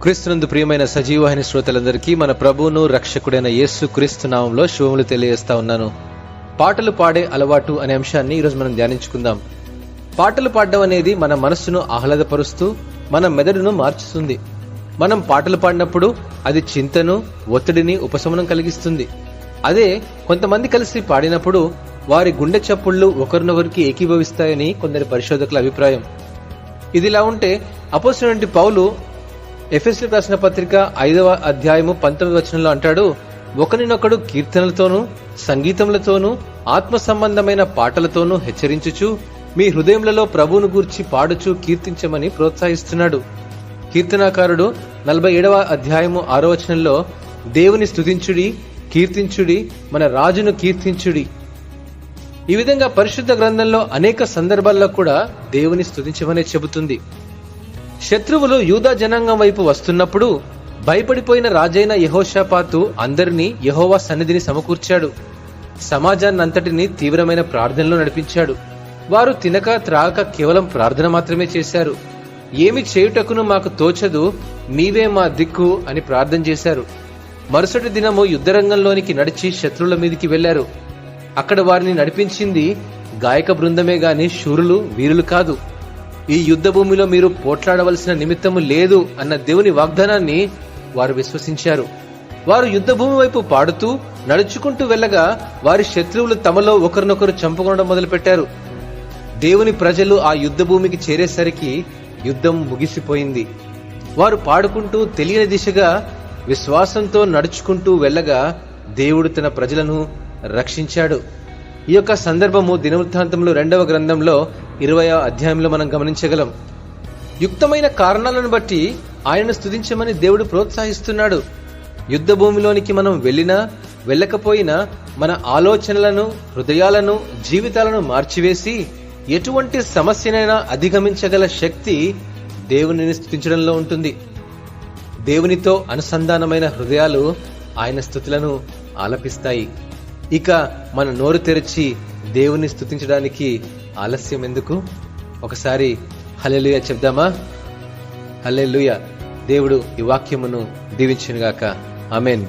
క్రీస్తునందు ప్రియమైన సజీవవాహిని శ్రోతలందరికీ మన ప్రభువును రక్షకుడైన యేసు క్రీస్తు నామంలో శుభములు తెలియజేస్తా ఉన్నాను. పాటలు పాడే అలవాటు అనే అంశాన్ని ఈరోజు మనం ధ్యానించుకుందాం. పాటలు పాడడం అనేది మన మనస్సును ఆహ్లాదపరుస్తూ మన మెదడును మార్చుతుంది. మనం పాటలు పాడినప్పుడు అది చింతను, ఒత్తిడిని ఉపశమనం కలిగిస్తుంది. అదే కొంతమంది కలిసి పాడినప్పుడు వారి గుండె చప్పుళ్లు ఒకరినొకరికి ఏకీభవిస్తాయని కొందరి పరిశోధకుల అభిప్రాయం. ఇదిలా ఉంటే అపోస్తలుడైన పౌలు ఎఫెసీయులకు రాసిన పత్రిక 5వ అధ్యాయము 19వ వచనంలో అంటాడు, ఒకరినొకడు కీర్తనలతోనూ సంగీతములతోనూ ఆత్మ సంబంధమైన పాటలతోనూ హెచ్చరించుచు మీ హృదయములలో ప్రభువును గూర్చి పాడుచు కీర్తించమని ప్రోత్సహిస్తున్నాడు. కీర్తనాకారుడు 47వ అధ్యాయము 6వ వచనంలో దేవుని స్తుతించుడి, కీర్తించుడి, మన రాజును కీర్తించుడి. ఈ విధంగా పరిశుద్ధ గ్రంథంలో అనేక సందర్భాల్లో కూడా దేవుని స్తుతించమనే చెబుతుంది. శత్రువులు యూదా జనాంగం వైపు వస్తున్నప్పుడు భయపడిపోయిన రాజైన యెహోషాపాతు అందరినీ యెహోవా సన్నిధిని సమకూర్చాడు. సమాజాన్నంతటినీ తీవ్రమైన ప్రార్థనలో నడిపించాడు. వారు తినక త్రాగక కేవలం ప్రార్థన మాత్రమే చేశారు. ఏమి చేయుటకును మాకు తోచదు, నీవే మా దిక్కు అని ప్రార్థన చేశారు. మరుసటి దినము యుద్ధరంగంలోనికి నడిచి శత్రువుల మీదికి వెళ్లారు. అక్కడ వారిని నడిపించింది గాయక బృందమే గాని శూరులు, వీరులు కాదు. ఈ యుద్ధ భూమిలో మీరు పోట్లాడవలసిన నిమిత్తము లేదు అన్న దేవుని వాగ్దానాన్ని వారు విశ్వసించారు. వారు యుద్ధ భూమి వైపు పాడుతూ నడుచుకుంటూ వెళ్లగా వారి శత్రువులు తమలో ఒకరినొకరు చంపుకోవడం మొదలుపెట్టారు. దేవుని ప్రజలు ఆ యుద్ధ భూమికి చేరేసరికి యుద్ధం ముగిసిపోయింది. వారు పాడుకుంటూ తెలియని దిశగా విశ్వాసంతో నడుచుకుంటూ వెళ్లగా దేవుడు తన ప్రజలను రక్షించాడు. ఈ యొక్క సందర్భము దినవృత్తాంతములు 2వ గ్రంథంలో 20వ అధ్యాయంలో మనం గమనించగలం. యుక్తమైన కారణాలను బట్టి ఆయనను స్తుతించమని దేవుడు ప్రోత్సహిస్తున్నాడు. యుద్ధ భూమిలోనికి మనం వెళ్ళినా వెళ్ళకపోయినా మన ఆలోచనలను, హృదయాలను, జీవితాలను మార్చివేసి ఎటువంటి సమస్యనైనా అధిగమించగల శక్తి దేవునిని స్తుతించడంలో ఉంటుంది. దేవునితో అనుసంధానమైన హృదయాలు ఆయన స్తుతులను ఆలపిస్తాయి. ఇక మన నోరు తెరిచి దేవుని స్తుతించడానికి ఆలస్యం ఎందుకు? ఒకసారి హల్లెలూయా చెప్దామా? హల్లెలూయా. దేవుడు ఈ వాక్యమును దీవించునుగాక. ఆమేన్.